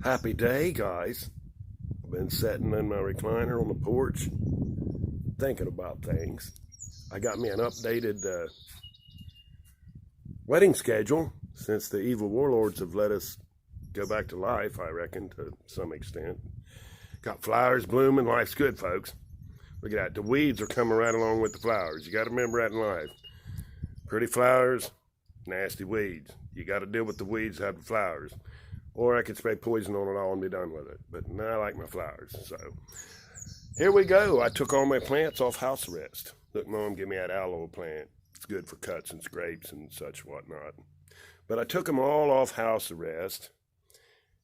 Happy day, guys. I've been sitting in my recliner on the porch thinking about things. I got me an updated wedding schedule since the evil warlords have let us go back to life, I reckon, to some extent. Got flowers blooming. Life's good, folks. Look at that. The weeds are coming right along with the flowers. You got to remember that in life. Pretty flowers, nasty weeds. You got to deal with the weeds that have the flowers. Or I could spray poison on it all and be done with it. But no, I like my flowers. So here we go. I took all my plants off house arrest. Look, Mom gave me that aloe plant. It's good for cuts and scrapes and such whatnot. But I took them all off house arrest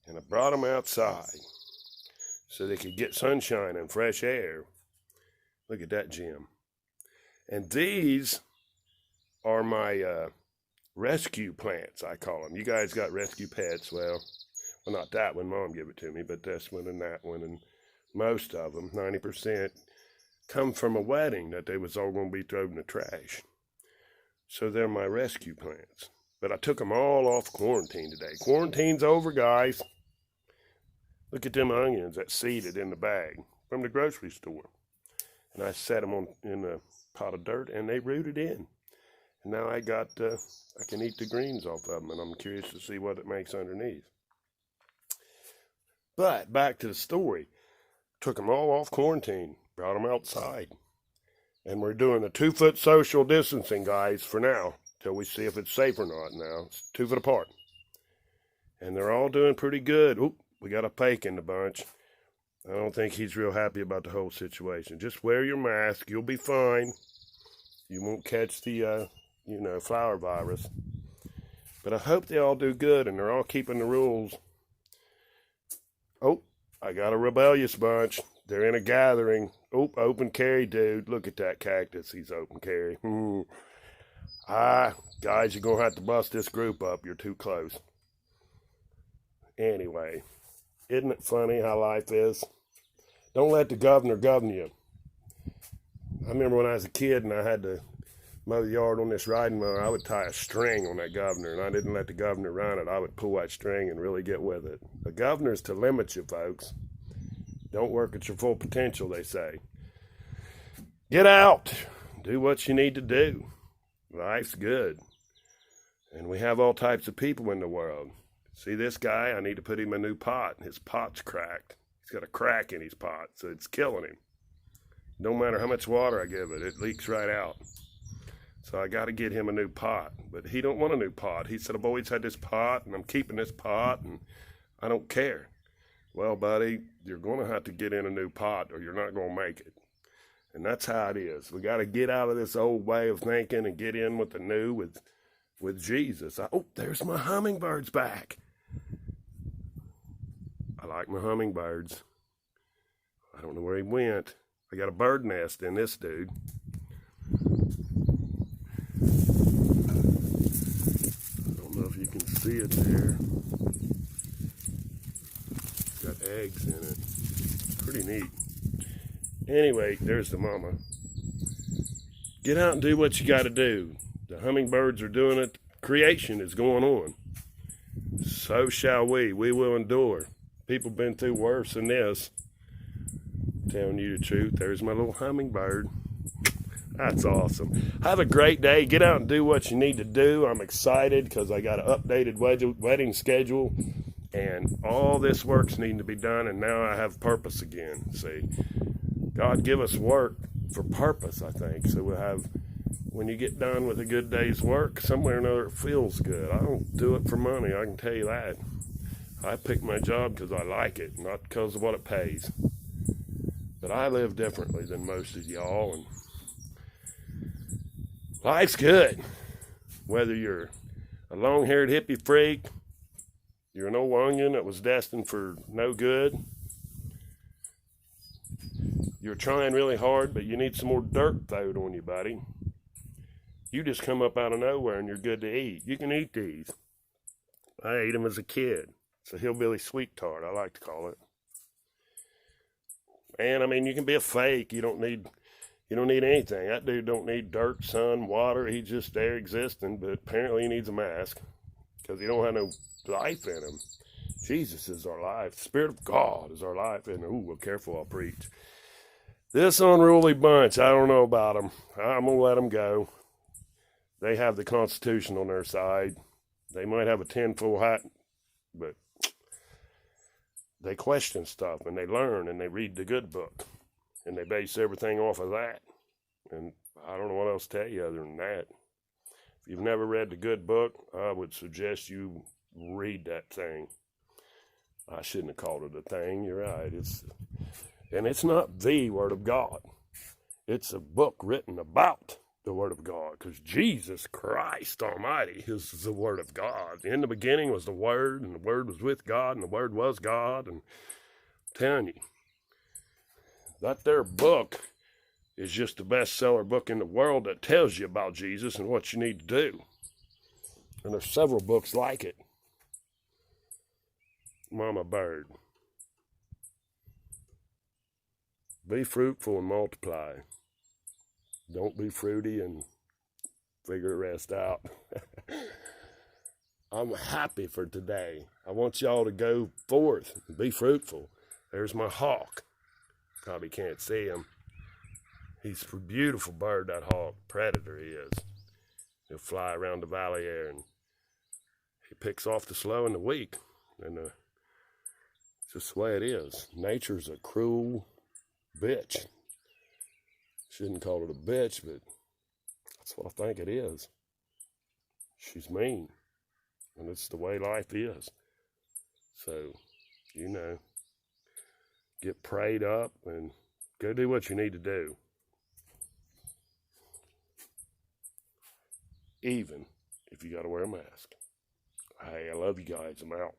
and I brought them outside so they could get sunshine and fresh air. Look at that, Jim. And these are my rescue plants, I call them. You guys got rescue pets. Well, not that one. Mom gave it to me, but this one and that one. And most of them, 90%, come from a wedding that they was all going to be thrown in the trash. So they're my rescue plants. But I took them all off quarantine today. Quarantine's over, guys. Look at them onions that's seeded in the bag from the grocery store. And I set them in a pot of dirt, and they rooted in. And now I can eat the greens off of them, and I'm curious to see what it makes underneath. But back to the story. Took them all off quarantine, brought them outside. And we're doing a 2-foot social distancing, guys, for now, till we see if it's safe or not now. It's 2 foot apart. And they're all doing pretty good. Oop, we got a fake in the bunch. I don't think he's real happy about the whole situation. Just wear your mask. You'll be fine. You won't catch the flower virus. But I hope they all do good and they're all keeping the rules. Oh, I got a rebellious bunch. They're in a gathering. Oh, open carry, dude. Look at that cactus. He's open carry. Guys, you're going to have to bust this group up. You're too close. Anyway, isn't it funny how life is? Don't let the governor govern you. I remember when I was a kid and I had to mow the yard on this riding mower, I would tie a string on that governor, and I didn't let the governor run it. I would pull that string and really get with it. The governor's to limit you, folks. Don't work at your full potential, they say. Get out. Do what you need to do. Life's good. And we have all types of people in the world. See this guy? I need to put him in a new pot. His pot's cracked. He's got a crack in his pot, so it's killing him. No matter how much water I give it, it leaks right out. So I got to get him a new pot. But he don't want a new pot. He said, I've always had this pot, and I'm keeping this pot, and I don't care. Well, buddy, you're going to have to get in a new pot, or you're not going to make it. And that's how it is. We got to get out of this old way of thinking and get in with the new, with Jesus. Oh, there's my hummingbirds back. I like my hummingbirds. I don't know where he went. I got a bird nest in this dude. I don't know if you can see it there. It's got eggs in it. Pretty neat. Anyway, there's the mama. Get out and do what you got to do. The hummingbirds are doing it. Creation is going on. So shall we. We will endure. People been through worse than this. Telling you the truth. There's my little hummingbird. That's awesome. Have a great day. Get out and do what you need to do. I'm excited because I got an updated wedding schedule. And all this work's needing to be done. And now I have purpose again. See, God give us work for purpose, I think. So we'll have, when you get done with a good day's work, somewhere or another it feels good. I don't do it for money, I can tell you that. I pick my job because I like it, not because of what it pays. But I live differently than most of y'all, and life's good. Whether you're a long-haired hippie freak, you're an old onion that was destined for no good, you're trying really hard, but you need some more dirt throwed on you, buddy. You just come up out of nowhere and you're good to eat. You can eat these. I ate them as a kid. It's a hillbilly sweet tart, I like to call it. And I mean, you can be a fake. You don't need anything. That dude don't need dirt, sun, water. He's just there existing, but apparently he needs a mask because he don't have no life in him. Jesus is our life. The Spirit of God is our life. And, we're careful I'll preach. This unruly bunch, I don't know about them. I'm going to let them go. They have the Constitution on their side. They might have a tinfoil hat, but they question stuff, and they learn, and they read the good book, and they base everything off of that. And I don't know what else to tell you other than that. If you've never read the good book, I would suggest you read that thing. I shouldn't have called it a thing. You're right. It's not the Word of God. It's a book written about the Word of God, because Jesus Christ Almighty is the Word of God. In the beginning was the Word, and the Word was with God, and the Word was God. And I'm telling you, that there book is just the bestseller book in the world that tells you about Jesus and what you need to do. And there's several books like it. Mama Bird. Be fruitful and multiply. Don't be fruity and figure the rest out. I'm happy for today. I want y'all to go forth and be fruitful. There's my hawk. Probably can't see him. He's a beautiful bird, that hawk. Predator he is. He'll fly around the valley air, and he picks off the slow and the weak. And it's just the way it is. Nature's a cruel bitch. Shouldn't call it a bitch, but that's what I think it is. She's mean, and it's the way life is. So, get prayed up and go do what you need to do. Even if you got to wear a mask. Hey, I love you guys. I'm out.